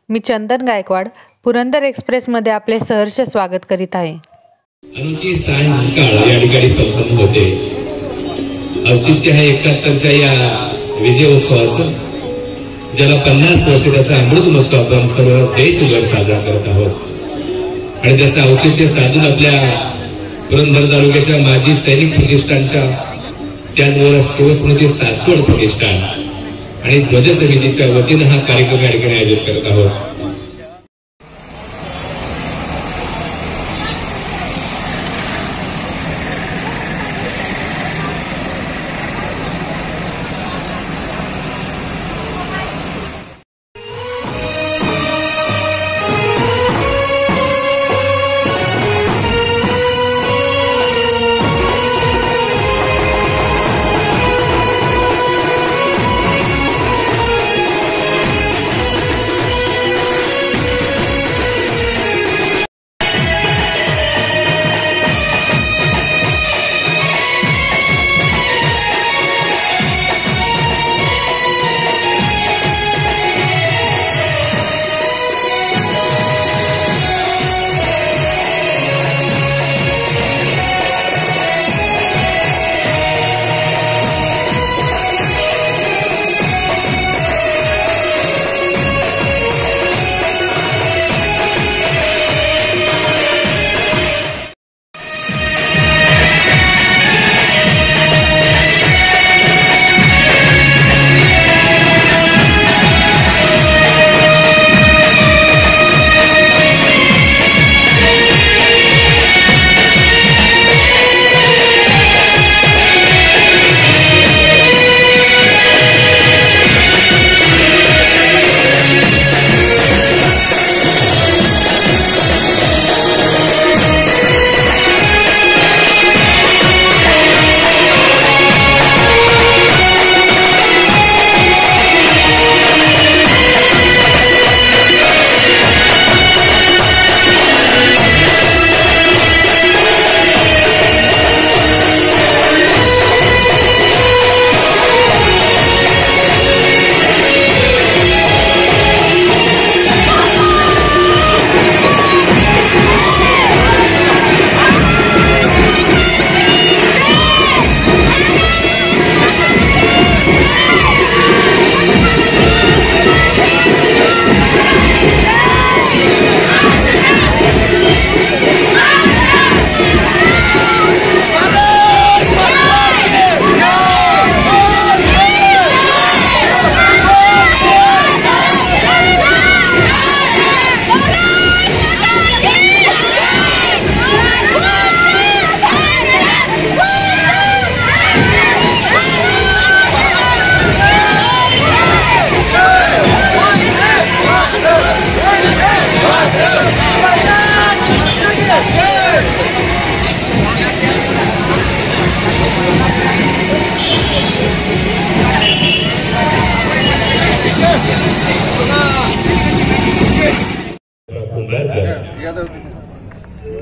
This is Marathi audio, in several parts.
मी चंदन गायकवाड पुरंदर एक्सप्रेसमध्ये आपले सहर्ष स्वागत करीत आहे। अनोखी सायंकाळ या ठिकाणी संपन्न होते। औचित्य आहे 71च्या या विजयोत्सवाचं, ज्याला 50 वर्ष त्याचा अमृत महोत्सव आपण सर्व देशभर साजरा करत आहोत आणि त्याचं औचित्य साधून आपल्या पुरंदर तालुक्याच्या माजी सैनिक प्रतिष्ठानच्या त्याचबरोबर शिवस्मृती सासवड प्रतिष्ठान आणि ध्वज समितीच्या वतीनं हा कार्यक्रम या ठिकाणी आयोजित करत आहोत।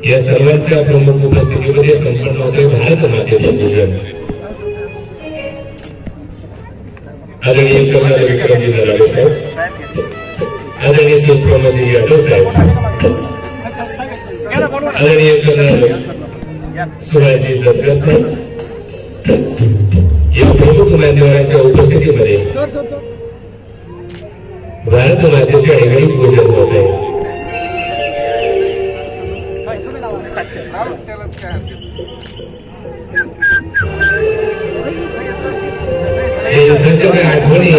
या सर्वांच्या प्रमुख उपस्थितीमध्ये संपन्न होते भारत मातेचं पूजन। आदरणीय कर्नल विक्रमजी नलावडे साहेब, आदरणीय सुप्रमजी यादव साहेब, आदरणीय कर्नल सुभाषजी जसकर साहेब या प्रमुख मान्यवरांच्या उपस्थितीमध्ये भारत मातेचे आगळी पूजन होत आहे। युद्धाच्या आठवणी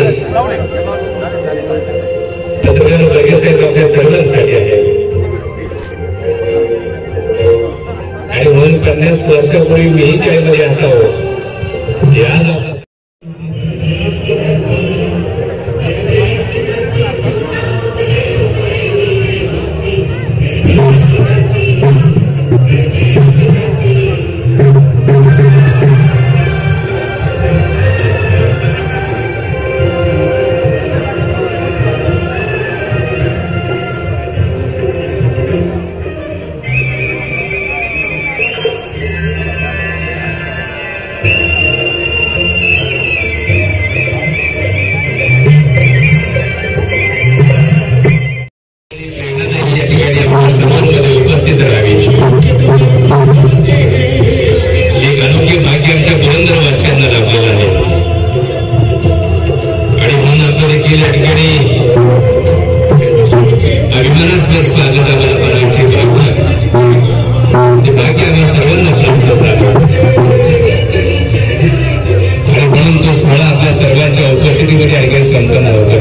पत्रकार लगेच आपल्या सर्वांसाठी आहे आणि म्हणून 50 वर्षापूर्वी मीही त्यामध्ये असावं या एक अनोखे भाग्य आमच्या पुरंदरवासियांना लाभलेलं आहे आणि म्हणून आपण देखील या ठिकाणी अभिमानास्पद स्वागत आम्हाला करायची परंपरा ते भाग्य आम्ही सर्वांना प्राप्त झालं आणि म्हणून तो सोहळा आपल्या सर्वांच्या उपस्थितीमध्ये आणखी संपन्न होतो.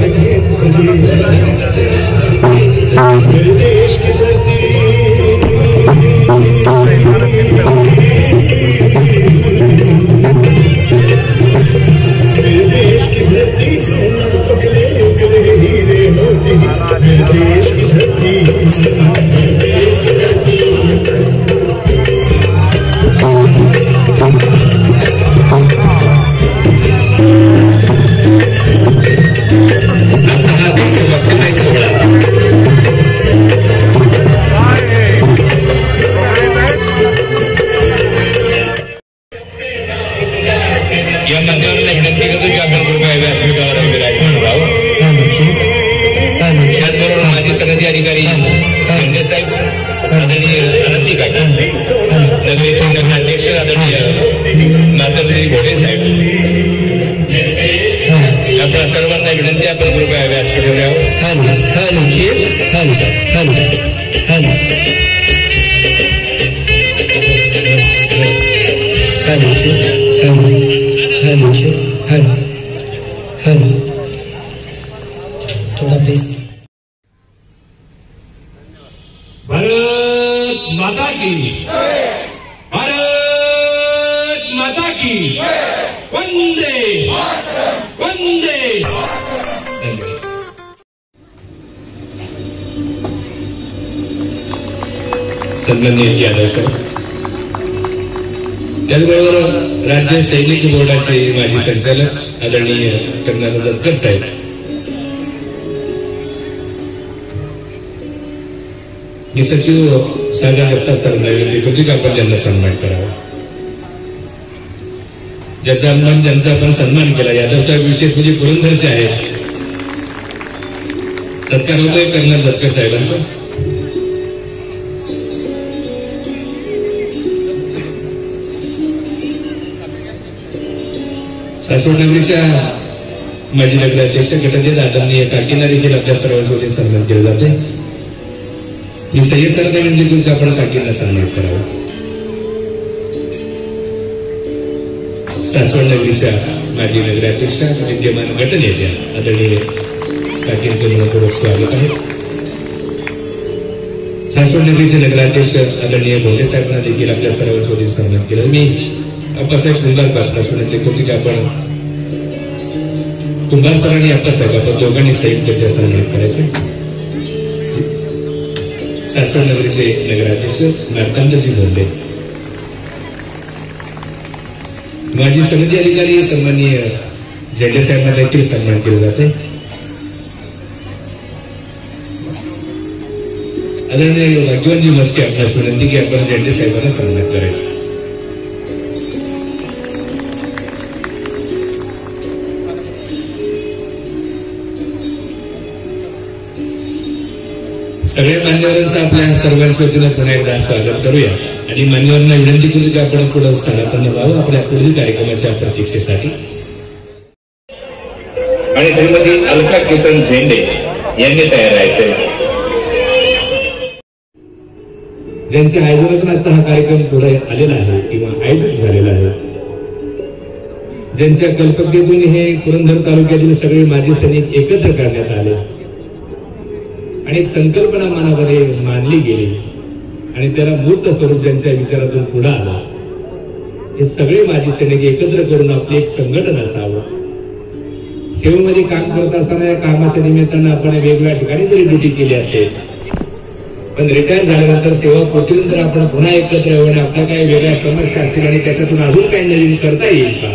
या मंदिराला विनंती करतो की आपण कृपया व्यासपीठावर विराजमान व्हावं. त्याचबरोबर माजी सनदी अधिकारी शिंदे साहेब, आदरणीय आनंदी काका, नगरीचे नगराध्यक्ष आदरणीय मातरजी घोडे साहेब, आपल्या सर्वांना विनंती आपण कृपया व्यासपीठावर यावं. थोड़ा बेस. भारत माता की, भारत माता की, वंदे वंदे. सन्माननीय यादव साहेब, त्याचबरोबर राज्य सैनिक बोर्डाचे माजी संचालक आदरणीय कर्नल जतकर साहेब, मी सचिव सागर दत्ता सरांना विनंती करतो की आपण त्यांना सन्मान करावा. ज्यांचा आपण सन्मान केला, यादव साहेब विशेष म्हणजे पुरंदरचे आहेत. सत्कार होतोय कर्नल जतकर साहेबांचा. सासवड नगरीच्या माजी नगराध्यक्ष गटाचे आदरणीय काकींना देखील आपल्या सर्वांचे सन्मान केले जाते. मी सय्यद सरांना विनंती करून आपण काकींना सन्मान करावा. सासवड नगरीच्या माजी नगराध्यक्ष विद्यमान गटनेत्या आदरणीय काकींचे मनपूर्वक स्वागत आहे. सासवड नगरीचे नगराध्यक्ष आदरणीय भोंडे साहेबांना देखील आपल्या सर्वांचे सन्मान केला. मी अप्पासाहेब कुंभार पाटलास विनंती करतो की आपण कुंभार सर आणि अप्पासाहेब आपण दोघांनी संयुक्त सन्मान करायचे. सासवड नगरीचे नगराध्यक्ष मार्तंडजी भोंडे, माजी समिती अधिकारी सन्माननीय झेंडे साहेबांना देखील सन्मान केले जाते. आदरणीय भाग्यवंतजी मस्के आपल्यास विनंती की आपण झेंडे साहेबांना सन्मान करायचा. सगळ्या मान्यवरांचं आपल्या सर्वांच्या वतीनं पुन्हा एकदा स्वागत करूया आणि मान्यवरांना विनंती करू की आपण पुढे स्थानापन्न व्हावं आपल्या पुढील कार्यक्रमाच्या प्रतीक्षेसाठी. आणि श्रीमती अलका किसन झेंडे यांनी तयार राहायचे. ज्यांच्या आयोजनातून आजचा हा कार्यक्रम पुढे आलेला आहे किंवा आयोजित झालेला आहे, ज्यांच्या कल्पकतेतून हे पुरंदर तालुक्यातील सगळे माजी सैनिक एकत्र करण्यात आले आणि एक संकल्पना मनामध्ये मानली गेली आणि त्याला मूर्त स्वरूप ज्यांच्या विचारातून पुढे आला, हे सगळे माजी सैनिक एकत्र करून आपले एक संघटन असावं. सेवेमध्ये काम करत असताना या कामाच्या निमित्तानं आपण वेगवेगळ्या ठिकाणी जरी ड्युटी केली असेल, पण रिटायर झाल्यानंतर सेवा पोहोचल्यानंतर आपण पुन्हा एकत्र येऊन आपल्या काही वेगळ्या समस्या असतील आणि त्याच्यातून अजून काही नवीन करता येईल का,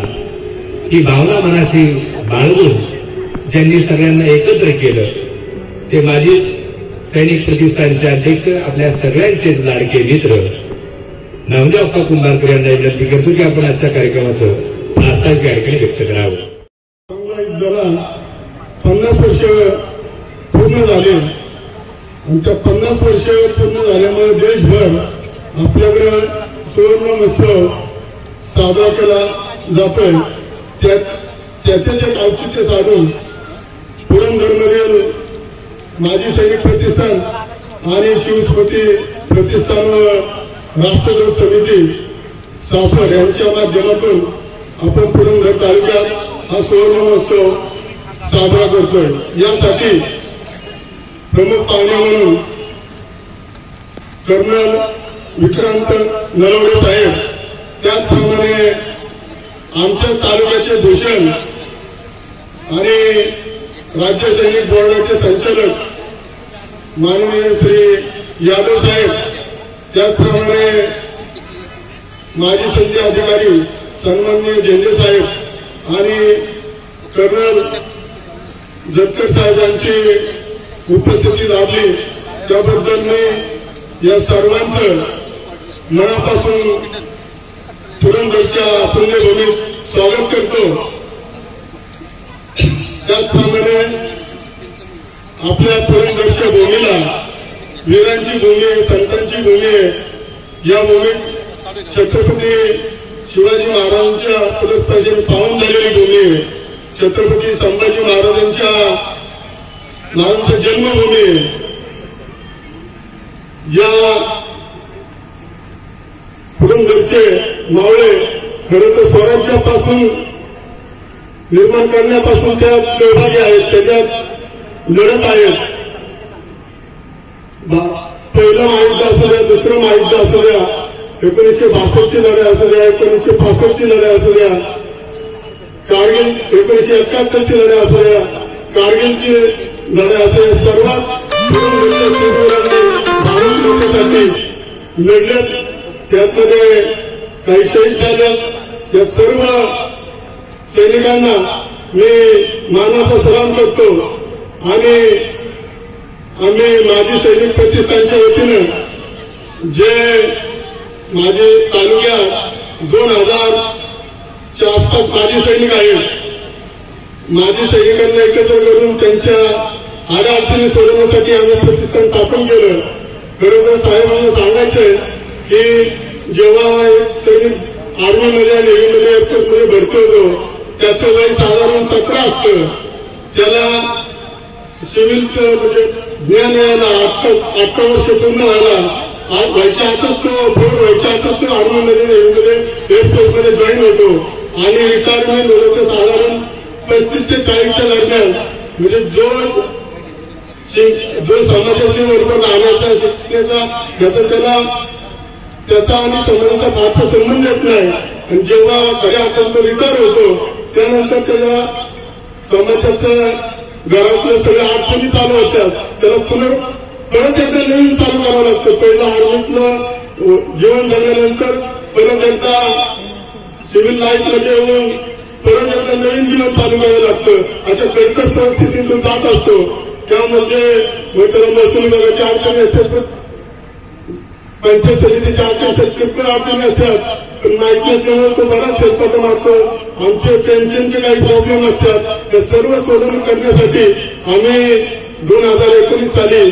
ही भावना मनाशी बाळगून ज्यांनी सगळ्यांना एकत्र केलं ते माजी सैनिक प्रतिष्ठानचे अध्यक्ष आपल्या सगळ्यांचेच लाडके मित्र नामदेव अप्पा कुंभारकर यांना विनंती करतो की आपण आजच्या कार्यक्रमाचं आस्थाच या ठिकाणी व्यक्त करावं. 50 वर्ष पूर्ण झाले आणि त्या 50 वर्ष पूर्ण झाल्यामुळे देशभर आपल्याकडे सुवर्ण महोत्सव साजरा केला जातोय. त्याचे एक औचित्य साधून पुरंदरमधील माजी सैनिक प्रतिष्ठान आणि शिवस्मृती प्रतिष्ठान व राष्ट्रध्वज समिती सासवड यांच्या माध्यमातून आपण पुरंदर तालुक्यात हा सुवर्ण महोत्सव साजरा करतोय. यासाठी प्रमुख पाहुणे म्हणून कर्नल विक्रांत नलवडे साहेब, त्याचप्रमाणे आमच्या तालुक्याचे भूषण आणि राज्य सैनिक बोर्डाचे संचालक माननीय श्री यादव साहेब, त्याचप्रमाणे माजी सैन्य अधिकारी सन्माननीय झेंडे साहेब आणि कर्नल जतकर साहेबांची उपस्थिती लाभली, त्याबद्दल मी या सर्वांचं मनापासून पुरंदरच्या पुण्यभूमीत स्वागत करतो. त्याचप्रमाणे आपल्या पुरंदरच्या भूमीला वीरांची भूमी आहे, संतांची भूमी आहे. या भूमीत छत्रपती शिवाजी महाराजांच्या पुरस्पर्शाने पावन झालेली भूमी आहे. छत्रपती संभाजी महाराजांच्या जन्मभूमी आहे. या पुरंदरचे मावळे खरं तर स्वराज्यापासून निर्माण करण्यापासून त्यात सहभागी आहेत, त्याच्यात लढत आहेत. पहिलं महायुद्ध असू द्या, दुसरं महायुद्ध असू द्या, 1962 ची लढाई असू द्या, 1965 ची लढाई असू द्या, कारगिल 1971 ची लढाई असू द्या, कारगिलची लढाई असू द्या, सर्वात भारत लोकांसाठी लढल्यात. त्यामध्ये काही शहीद झाल्यात. या सर्व सैनिकांना मी मानाचा सलाम करतो आणि आम्ही माजी सैनिक प्रतिष्ठानच्या वतीनं जे माझे तालुक्यात 2000 च्या आसपास माजी सैनिक आहेत, माजी सैनिकांना एकत्र करून त्यांच्या अडचणी सोडवण्यासाठी आम्ही प्रतिष्ठान स्थापन केलं. खरोखर साहेबांना सांगायचंय की जेव्हा एक सैनिक आर्मीमध्ये, नेव्हीमध्ये, एअरफोर्समध्ये भरती होतो त्याचं वय साधारण 17 असतं. त्याला सिव्हिलचं म्हणजे ज्ञान यायला 8 वर्ष पूर्ण व्हायच्या आतच तो बोर्ड व्हायच्या आतच तो आर्मीमध्ये, नेव्हीमध्ये, एअरफोर्समध्ये जॉईन होतो आणि रिटायरमेंट होतो ते साधारण 35 ते 40च्या दरम्यान. म्हणजे जो समाजाशी बरोबर राहण्याचा, शिकण्याचा, त्याचा आणि समाजाचा फारसा संबंध येत नाही. आणि जेव्हा खऱ्या अर्थाने तो रिटायर होतो त्यानंतर त्याला समाजाचं घरातल्या सगळ्या अडचणी चालू होत्यात. त्याला परत एकदा नवीन चालू करावं लागतं. पहिला आर्मीतलं जीवन झाल्यानंतर परत एकदा सिव्हिल लाईफ मध्ये येऊन परत एकदा नवीन जीवन चालू करावं लागतं. अशा कटकट परिस्थितीतून जात असतो. त्यामध्ये त्याला महसूल विभागाच्या अडचणी असतात, पंचायत समितीच्या अडचणी, किरकोळ अडचणी असतात. पण माहिती असल्यामुळे तो बराच शेतकरी मारतो. आमचे पेन्शनचे काही प्रॉब्लेम असतात. त्या सर्व सोडवणूक करण्यासाठी आम्ही 2019 साली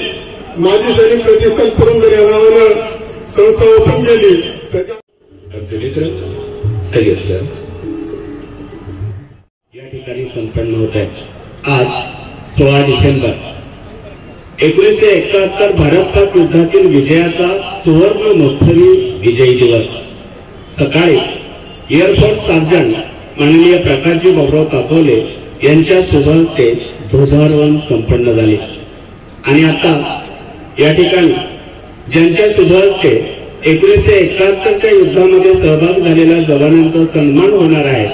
माजी सैनिक प्रतिष्ठान पुरंदर या नावानं संस्था ओपन केली. आमचे मित्र सय्यद सर या ठिकाणी संपन्न होत आहे. आज 16 डिसेंबर 1971 भारत पाक युद्धातील विजयाचा सुवर्ण महोत्सवी विजयी दिवस. सकाळी एअरफोर्स सार्जंट माननीय प्रकाशजी बाबुराव तापवले यांच्या शुभ हस्ते ध्वजारोहण संपन्न झाले. आणि आता या ठिकाणी ज्यांच्या शुभ हस्ते 1971च्या युद्धामध्ये सहभाग झालेल्या जवानांचा सन्मान होणार आहे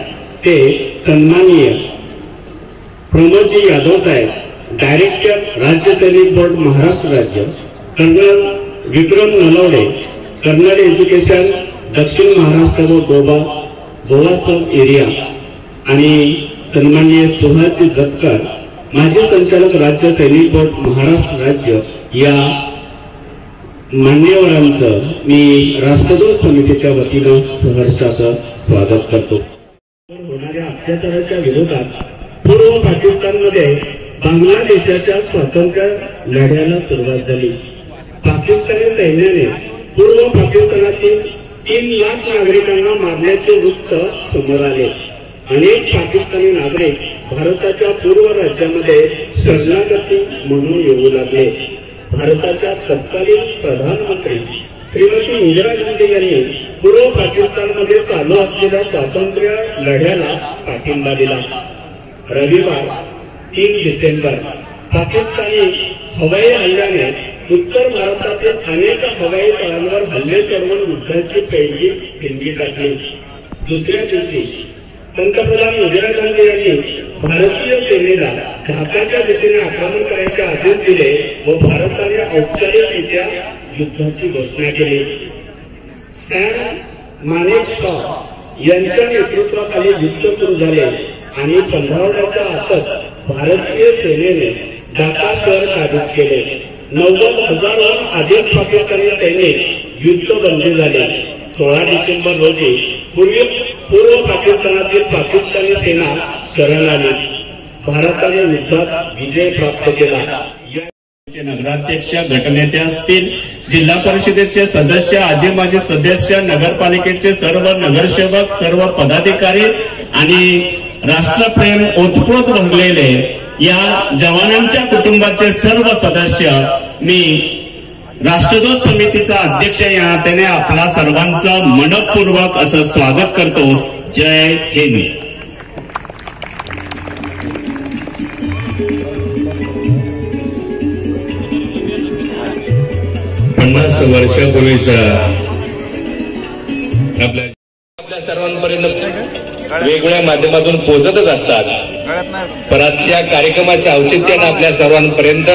ते सन्माननीय प्रमोदजी यादव साहेब, डायरेक्टर राज्य सैनिक बोर्ड महाराष्ट्र राज्य, कर्नल विक्रम नलवडे, कर्नल एज्युकेशन दक्षिण महाराष्ट्र व गोवा सब एरिया, आणि सन्माननीय सुहाजी जतकर माजी संचालक राज्य सैनिक बोर्ड महाराष्ट्र राज्य या मान्यवरांचं मी राष्ट्रध्वज समितीच्या वतीनं सहर्षाचं स्वागत करतो. होणाऱ्या अत्याचाराच्या विरोधात पूर्व पाकिस्तानमध्ये बांगलादेशाच्या स्वातंत्र्य लढ्याला सुरुवात झाली. पाकिस्तानी सैन्याने पूर्व पाकिस्तानातील 3 लाख नागरिकांना मारल्याचे वृत्त समोर आले. अनेक पाकिस्तानी नागरिक भारताच्या पूर्व राज्यामध्ये शरणागती म्हणून येऊ लागले. भारताच्या तत्कालीन प्रधानमंत्री श्रीमती इंदिरा गांधी यांनी पूर्व पाकिस्तानमध्ये चालू असलेल्या स्वातंत्र्य लढ्याला पाठिंबा दिला. रविवार 3 डिसेंबर पाकिस्तानी हवाई हल्ल्याने उत्तर भारतातील अनेक हवाई तळांवर हल्ले चढवून युद्धाची पेढी ठिणगी टाकली. दुसऱ्या दिवशी पंतप्रधान इंदिरा गांधी यांनी भारतीय सेनेला ढाकाच्या दिशेने आक्रमण करायचे आदेश दिले व भारताने औपचारिकरित्या युद्धाची घोषणा केली. सॅम मानेकशॉ यांच्या नेतृत्वाखाली युद्ध सुरू झाले आणि 15 आठवड्याच्या आतच भारतीय सेनेने ढाका शहर काबीज केले. 90,000हून अधिक पाकिस्तानी सैनिक युद्धबंदी झाले. 16 डिसेंबर रोजी पूर्व पाकिस्तानातील पाकिस्तानी सेना शरण आली. भारताने युद्धात विजय प्राप्त केला. नगराध्यक्ष, गटनेते असतील, जिल्हा परिषदेचे सदस्य, आजी माजी सदस्य, नगरपालिकेचे सर्व नगरसेवक, सर्व पदाधिकारी आणि राष्ट्रप्रेम ओतप्रोत भरलेले या जवानांच्या कुटुंबाचे सर्व सदस्य, मी राष्ट्रध्वज समितीचा अध्यक्ष या नात्याने आपला सर्वांचं मनपूर्वक असं स्वागत करतो. जय हिंद. पन्नास वर्षापूर्वीचा आपल्या सर्वांपर्यंत वेगवेगळ्या माध्यमातून पोहोचतच असतात. पण आजच्या कार्यक्रमाच्या औचित्यानं आपल्या सर्वांपर्यंत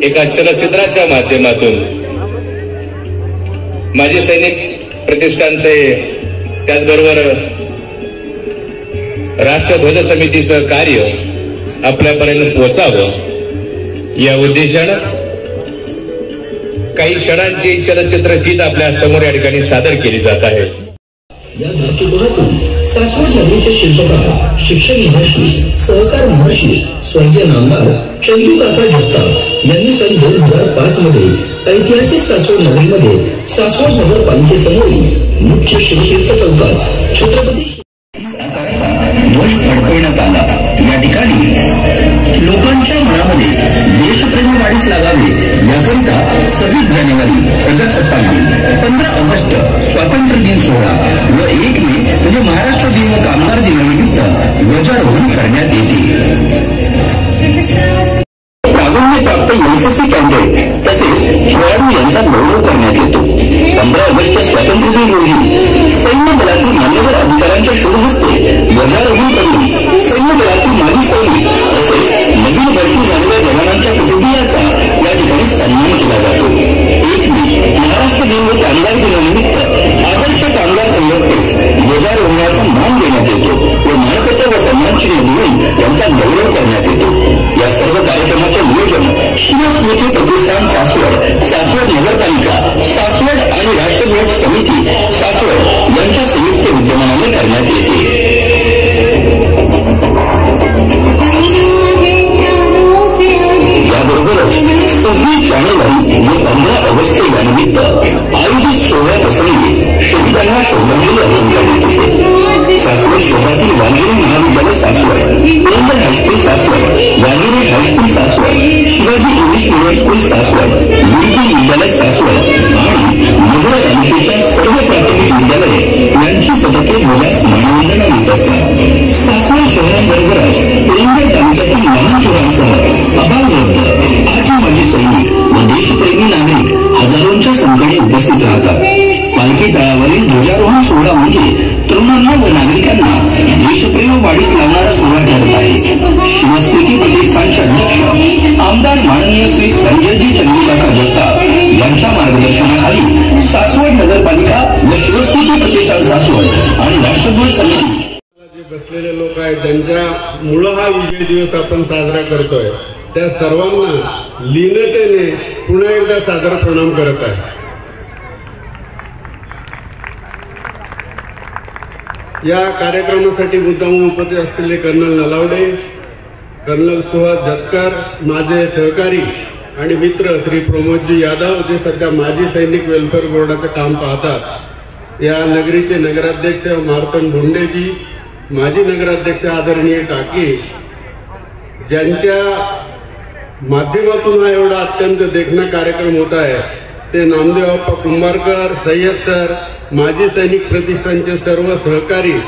एका चलचित्राच्या माध्यमातून माजी सैनिक प्रतिष्ठानचे, त्याचबरोबर राष्ट्रध्वज समितीचं कार्य आपल्यापर्यंत पोहोचावं या उद्देशानं काही क्षणांची चलचित्रफीत आपल्या समोर या ठिकाणी सादर केली जात आहे. या दृष्टिकोनातून सासवड नगरीचे शिल्पकार, शिक्षण महर्षी, सहकार महर्षी स्वर्गीय नामदार चंदूकाका जगताप यांनी सन 2005 मध्ये ऐतिहासिक सासवड नगरीमध्ये सासवड नगरपालिकेसमोरील मुख्य शिवतीर्थ चौकात छत्रपती ध्वज फडकवण्यात आला. या ठिकाणी लोकांच्या मनामध्ये देशप्रेम वाढीस लागावे याकरिता 26 जानेवारी प्रजासत्ताक दिन, 15 ऑगस्ट स्वातंत्र्य दिन सोहळा व 1 मे म्हणजे महाराष्ट्र दिन व कामगार दिनानिमित्त ध्वजारोहण करण्यात येते. प्राप्त एनसीसी कॅन्डिडेट तसेच खेळाडू यांचा गौरव करण्यात येतो. 15 ऑगस्ट स्वातंत्र्य दिन रोजी सैन्य दलातील मान्यवर अधिकाऱ्यांच्या शुभ हस्ते ध्वजारोहण करून सैन्य दलातील माजी सैनिक तसेच नवीन भरती झालेल्या जवानांच्या कुटुंबियांचा या ठिकाणी सन्मान केला जातो. 1 मे महाराष्ट्र दिन व कामगार दिनानिमित्त आदर्श कामगार संघटनेस ध्वजारोहणाचा मान देण्यात येतो व मानपत्र व सन्मानचिन्ह देऊन यांचा गौरव करण्यात येतो. या सर्व कार्यक्रमाचे नियोजन शिवस्मृती प्रतिष्ठान सासवड, सासवड नगरपालिका सासवड आणि राष्ट्रध्वज समिती सासवड यांच्या संयुक्त विद्यमानाने करण्यात येते. याबरोबरच 26 जानेवारी व 15 ऑगस्ट या निमित्त आयोजित सोहळ्याप्रसंगी शहीदांना श्रद्धांजली अर्पण करण्यात येते. सासवड शहरातील वांगिणी महाविद्यालय Saswad, Purandar high school Saswad, Vangini high school Saswad, Shivaji English medium school Saswad, Gurukul विद्यालय सासवड आणि नगरपालिकेच्या सर्व प्राथमिक विद्यालये यांची पथके ध्वजास मानवंदना देत असतात. सासवड शहराबरोबरच पुरंदर तालुक्यातील लहान थोरांसह अभाववृद्ध, आजी माजी सैनिक व देशप्रेमी नागरिक हजारोंच्या संख्येने उपस्थित राहतात. पालखी तळावरील ध्वजारोहण सोहळा म्हणजे तरुणांना व नागरिकांना देशप्रेम वाढीस लावणारा सोहळा ठरत आहे. शिवस्मृती प्रतिष्ठानचे अध्यक्ष आमदार माननीय श्री संजयजी चंदूकाका जगताप यांच्या मार्गदर्शनाखाली सासवड नगरपालिका व शिवस्मृती प्रतिष्ठान सासवड आणि राष्ट्रध्वज समिती बसलेले लोक आहेत ज्यांच्यामुळं हा विजय दिवस आपण साजरा करतोय, त्या सर्वांना लीनतेने पुन्हा एकदा सादर प्रणाम करत आहे. या कार्यक्रमासाठी मुद्दाम उपस्थित असलेले कर्नल नलावडे, कर्नल सुहास जतकर, माझे सहकारी आणि मित्र श्री प्रमोदजी यादव, जे सध्या माजी सैनिक वेलफेअर बोर्डाचं काम पाहतात, या नगरीचे नगराध्यक्ष मार्तंड भोंडेजी, माजी नगराध्यक्ष आदरणीय काकी, ज्यांच्या माध्यमातून हा एवढा अत्यंत देखणा कार्यक्रम होत आहे, ते नामदेव अप्पा कुंभारकर, सय्यद सर, माजी सैनिक प्रतिष्ठानचे सर्व सहकारी,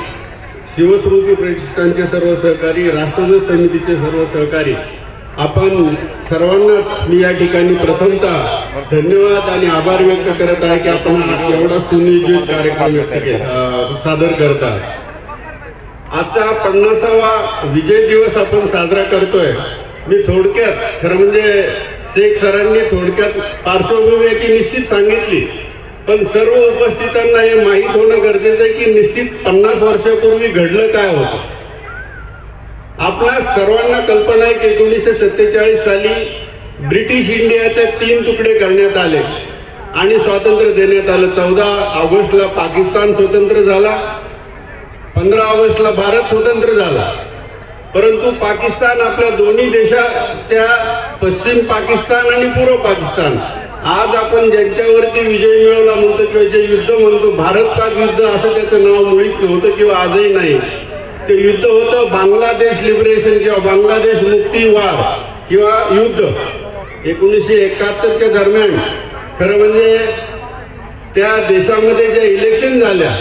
शिवस्मृती प्रतिष्ठानचे सर्व सहकारी, राष्ट्रध्वज समितीचे सर्व सहकारी, आपण सर्वांनाच मी या ठिकाणी प्रथमतः धन्यवाद आणि आभार व्यक्त करत आहे की आपण एवढा सुनियोजित कार्यक्रम सादर करता। आजचा 50वा विजय दिवस आपण साजरा करतोय। मी थोडक्यात, खरं म्हणजे शेख सरांनी थोडक्यात पार्श्वभूमी याची निश्चित सांगितली, पण सर्व उपस्थितांना हे माहीत होणं गरजेचं आहे की निश्चित 50 वर्षापूर्वी घडलं काय होतं। आपल्या सर्वांना कल्पना आहे की 1947 साली ब्रिटिश इंडियाचे 3 तुकडे करण्यात आले आणि स्वातंत्र्य देण्यात आलं। 14 ऑगस्टला पाकिस्तान स्वतंत्र झाला, 15 ऑगस्टला भारत स्वतंत्र झाला। परंतु पाकिस्तान आपल्या दोन्ही देशाच्या पश्चिम पाकिस्तान आणि पूर्व पाकिस्तान, आज आपण ज्यांच्यावरती विजय मिळवला म्हणतो किंवा जे युद्ध म्हणतो, भारत पाक युद्ध असं त्याचं नाव मुळीच नव्हतं किंवा आजही नाही। ते युद्ध होतं बांगलादेश लिबरेशन किंवा बांगलादेश मुक्ती वार किंवा युद्ध। 1971च्या दरम्यान खरं म्हणजे त्या देशामध्ये ज्या इलेक्शन झाल्या,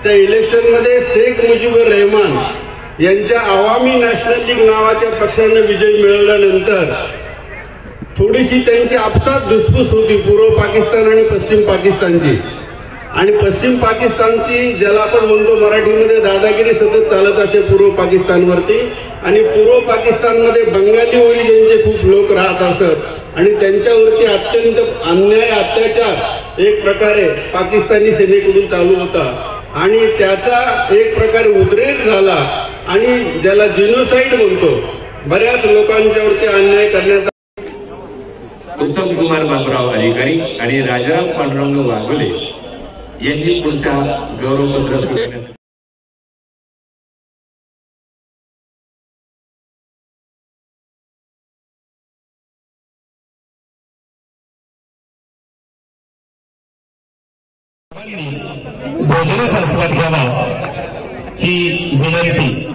त्या इलेक्शनमध्ये शेख मुजीबुर रहमान यांच्या आवामी नॅशनल लीग नावाच्या पक्षाने विजय मिळवल्यानंतर थोडीशी त्यांची आपसात धुसफूस होती पूर्व पाकिस्तान आणि पश्चिम पाकिस्तानची। आणि पश्चिम पाकिस्तानची, ज्याला आपण म्हणतो मराठीमध्ये दादागिरी सतत चालत असे पूर्व पाकिस्तानवरती, आणि पूर्व पाकिस्तानमध्ये बंगाली ओरिजिनचे खूप लोक राहत असत आणि त्यांच्यावरती अत्यंत अन्याय अत्याचार एक प्रकारे पाकिस्तानी सेनेकडून चालू होता आणि त्याचा एक प्रकारे उद्रेक झाला आणि ज्याला जिनोसाइड म्हणतो, बऱ्याच लोकांच्यावरती अन्याय करण्यात। उत्तम कुमार बाबुराव अधिकारी आणि राजाराम पांडुरंग वाघोले यांनी पुढच्या गौरवपत्र स्वीकारण्यासाठी भोजनाचा आस्वाद घ्यावा ही विनंती।